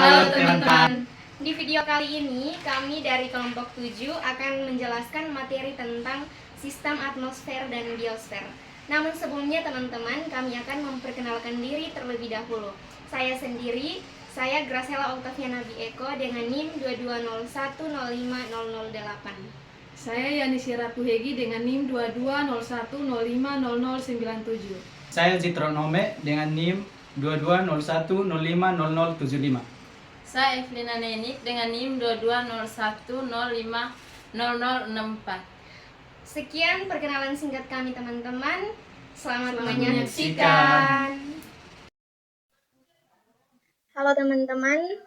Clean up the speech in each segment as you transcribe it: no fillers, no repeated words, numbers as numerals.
Halo teman-teman. Di video kali ini kami dari kelompok 7 akan menjelaskan materi tentang sistem atmosfer dan biosfer. Namun sebelumnya teman-teman, kami akan memperkenalkan diri terlebih dahulu. Saya sendiri, saya Graciela Octaviana Bieko dengan NIM 2201050008. Saya Yanisya Ratuhegi dengan NIM 2201050097. Saya Citro Nome dengan NIM 2201050075. Saya Evelina Nenik dengan NIM 2201050064. Sekian perkenalan singkat kami teman-teman. Selamat menyaksikan. Halo teman-teman.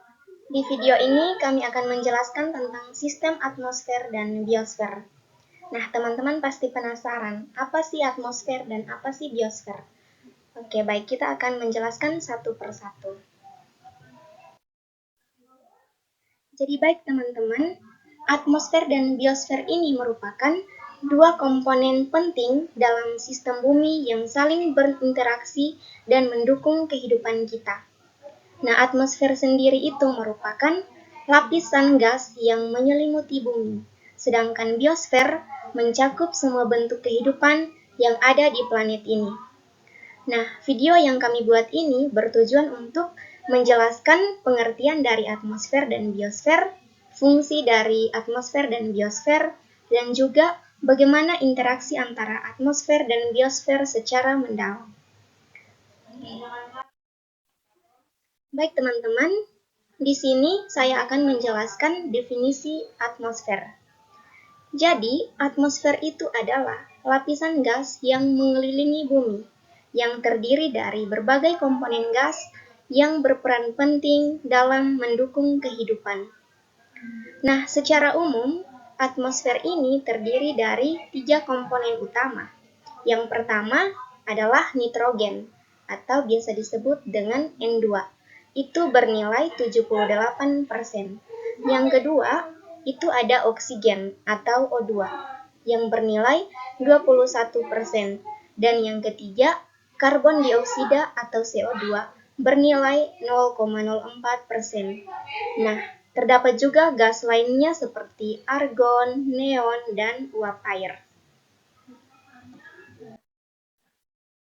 Di video ini kami akan menjelaskan tentang sistem atmosfer dan biosfer. Nah, teman-teman pasti penasaran, apa sih atmosfer dan apa sih biosfer? Oke, baik, kita akan menjelaskan satu persatu. Jadi baik teman-teman, atmosfer dan biosfer ini merupakan dua komponen penting dalam sistem bumi yang saling berinteraksi dan mendukung kehidupan kita. Nah, atmosfer sendiri itu merupakan lapisan gas yang menyelimuti bumi, sedangkan biosfer mencakup semua bentuk kehidupan yang ada di planet ini. Nah, video yang kami buat ini bertujuan untuk menjelaskan pengertian dari atmosfer dan biosfer, fungsi dari atmosfer dan biosfer, dan juga bagaimana interaksi antara atmosfer dan biosfer secara mendalam. Baik teman-teman, di sini saya akan menjelaskan definisi atmosfer. Jadi, atmosfer itu adalah lapisan gas yang mengelilingi bumi, yang terdiri dari berbagai komponen gas yang berperan penting dalam mendukung kehidupan. Nah, secara umum, atmosfer ini terdiri dari 3 komponen utama. Yang pertama adalah nitrogen, atau biasa disebut dengan N2. Itu bernilai 78%. Yang kedua, itu ada oksigen atau O2 yang bernilai 21%. Dan yang ketiga, karbon dioksida atau CO2 bernilai 0,04%. Nah, terdapat juga gas lainnya seperti argon, neon, dan uap air.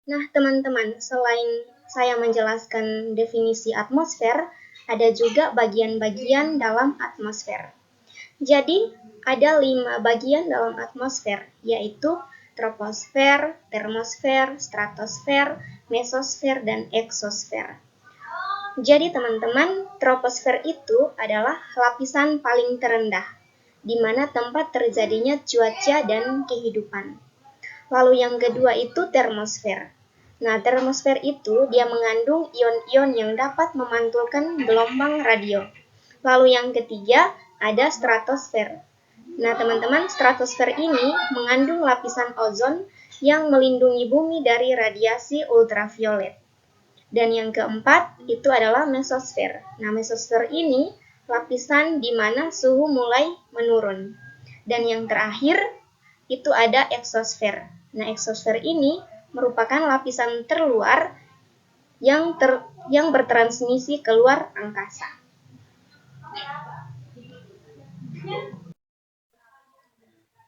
Nah, teman-teman, selain saya menjelaskan definisi atmosfer, ada juga bagian-bagian dalam atmosfer. Jadi, ada 5 bagian dalam atmosfer, yaitu troposfer, termosfer, stratosfer, mesosfer, dan eksosfer. Jadi, teman-teman, troposfer itu adalah lapisan paling terendah, di mana tempat terjadinya cuaca dan kehidupan. Lalu yang kedua itu termosfer. Nah, termosfer itu dia mengandung ion-ion yang dapat memantulkan gelombang radio. Lalu yang ketiga ada stratosfer. Nah, teman-teman, stratosfer ini mengandung lapisan ozon yang melindungi bumi dari radiasi ultraviolet. Dan yang keempat itu adalah mesosfer. Nah, mesosfer ini lapisan di mana suhu mulai menurun. Dan yang terakhir itu ada eksosfer. Nah, eksosfer ini merupakan lapisan terluar yang bertransmisi keluar angkasa.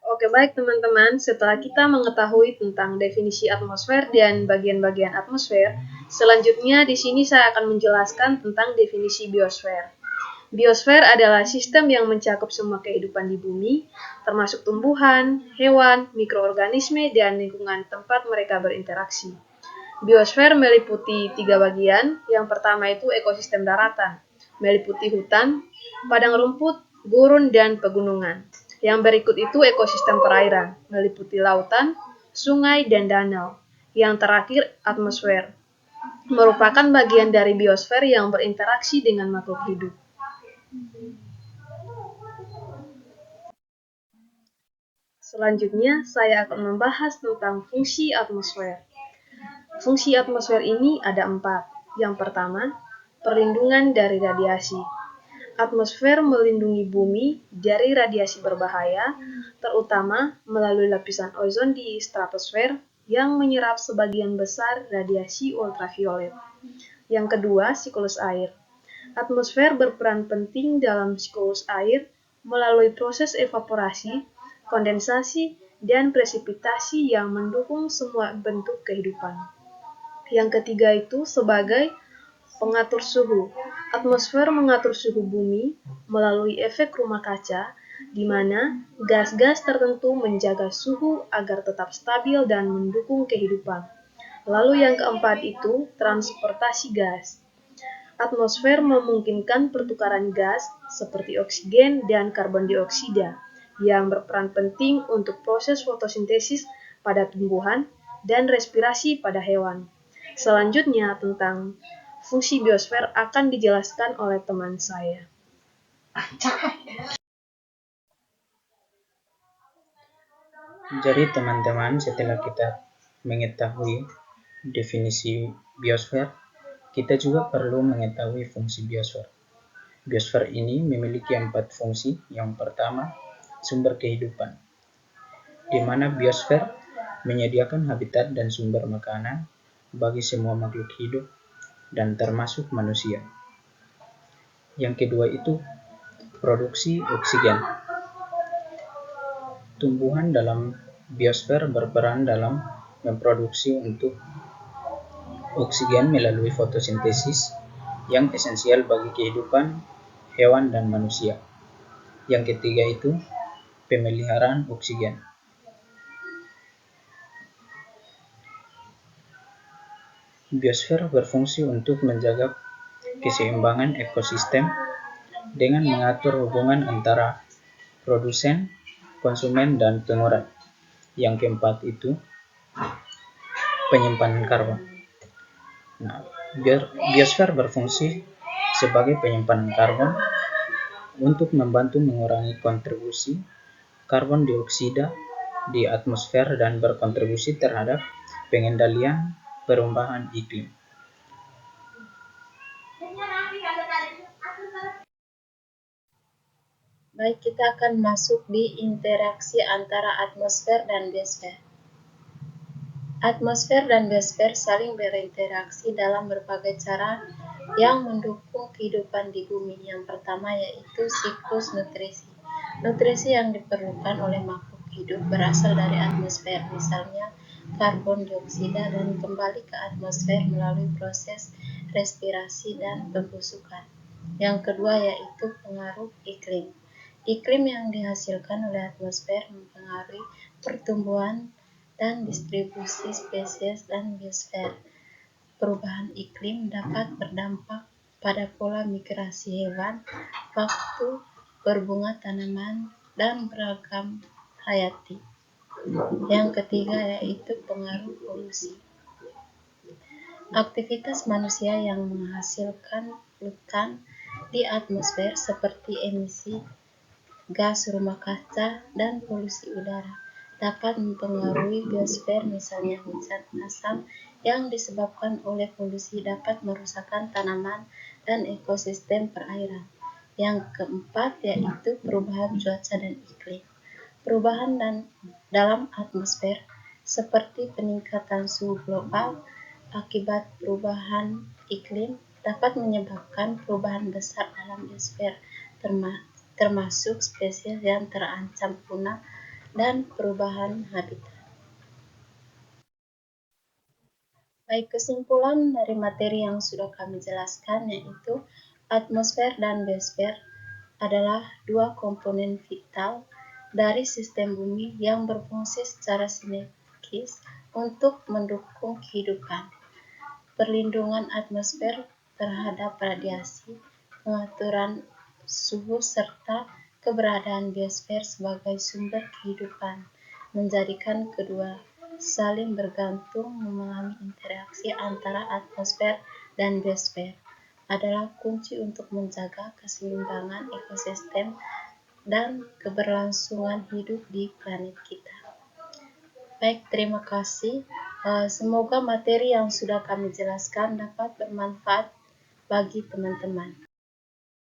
Oke, baik teman-teman, setelah kita mengetahui tentang definisi atmosfer dan bagian-bagian atmosfer, selanjutnya di sini saya akan menjelaskan tentang definisi biosfer. Biosfer adalah sistem yang mencakup semua kehidupan di bumi, termasuk tumbuhan, hewan, mikroorganisme, dan lingkungan tempat mereka berinteraksi. Biosfer meliputi 3 bagian. Yang pertama itu ekosistem daratan, meliputi hutan, padang rumput, gurun, dan pegunungan. Yang berikut itu ekosistem perairan, meliputi lautan, sungai, dan danau. Yang terakhir atmosfer, merupakan bagian dari biosfer yang berinteraksi dengan makhluk hidup. Selanjutnya, saya akan membahas tentang fungsi atmosfer. Fungsi atmosfer ini ada 4. Yang pertama, perlindungan dari radiasi. Atmosfer melindungi bumi dari radiasi berbahaya, terutama melalui lapisan ozon di stratosfer yang menyerap sebagian besar radiasi ultraviolet. Yang kedua, siklus air. Atmosfer berperan penting dalam siklus air melalui proses evaporasi, kondensasi, dan presipitasi yang mendukung semua bentuk kehidupan. Yang ketiga itu sebagai pengatur suhu. Atmosfer mengatur suhu bumi melalui efek rumah kaca, di mana gas-gas tertentu menjaga suhu agar tetap stabil dan mendukung kehidupan. Lalu yang keempat itu transportasi gas. Atmosfer memungkinkan pertukaran gas seperti oksigen dan karbon dioksida yang berperan penting untuk proses fotosintesis pada tumbuhan dan respirasi pada hewan. Selanjutnya tentang fungsi biosfer akan dijelaskan oleh teman saya. Jadi teman-teman, setelah kita mengetahui definisi biosfer, kita juga perlu mengetahui fungsi biosfer. Biosfer ini memiliki 4 fungsi. Yang pertama, sumber kehidupan, di mana biosfer menyediakan habitat dan sumber makanan bagi semua makhluk hidup dan termasuk manusia. Yang kedua itu produksi oksigen. Tumbuhan dalam biosfer berperan dalam memproduksi untuk oksigen melalui fotosintesis yang esensial bagi kehidupan hewan dan manusia. Yang ketiga itu pemeliharaan oksigen. Biosfer berfungsi untuk menjaga keseimbangan ekosistem dengan mengatur hubungan antara produsen, konsumen, dan pengurat. Yang keempat itu penyimpanan karbon. Nah, biosfer berfungsi sebagai penyimpanan karbon untuk membantu mengurangi kontribusi karbon dioksida di atmosfer dan berkontribusi terhadap pengendalian perubahan iklim. Baik, kita akan masuk di interaksi antara atmosfer dan biosfer. Atmosfer dan biosfer saling berinteraksi dalam berbagai cara yang mendukung kehidupan di bumi. Yang pertama yaitu siklus nutrisi. Nutrisi yang diperlukan oleh makhluk hidup berasal dari atmosfer, misalnya karbon dioksida, dan kembali ke atmosfer melalui proses respirasi dan pembusukan. Yang kedua yaitu pengaruh iklim. Iklim yang dihasilkan oleh atmosfer mempengaruhi pertumbuhan dan distribusi spesies dan biosfer. Perubahan iklim dapat berdampak pada pola migrasi hewan, waktu berbunga tanaman, dan beragam hayati. Yang ketiga yaitu pengaruh polusi. Aktivitas manusia yang menghasilkan polutan di atmosfer seperti emisi gas rumah kaca dan polusi udara dapat mempengaruhi biosfer, misalnya hujan asam yang disebabkan oleh polusi dapat merusakkan tanaman dan ekosistem perairan. Yang keempat yaitu perubahan cuaca dan iklim. Perubahan dalam atmosfer seperti peningkatan suhu global akibat perubahan iklim dapat menyebabkan perubahan besar dalam biosfer, termasuk spesies yang terancam punah dan perubahan habitat. Baik, kesimpulan dari materi yang sudah kami jelaskan yaitu atmosfer dan biosfer adalah dua komponen vital dari sistem bumi yang berfungsi secara sinergis untuk mendukung kehidupan. Perlindungan atmosfer terhadap radiasi, pengaturan suhu, serta keberadaan biosfer sebagai sumber kehidupan menjadikan kedua saling bergantung mengalami interaksi antara atmosfer dan biosfer adalah kunci untuk menjaga keseimbangan ekosistem dan keberlangsungan hidup di planet kita. Baik, terima kasih. Semoga materi yang sudah kami jelaskan dapat bermanfaat bagi teman-teman.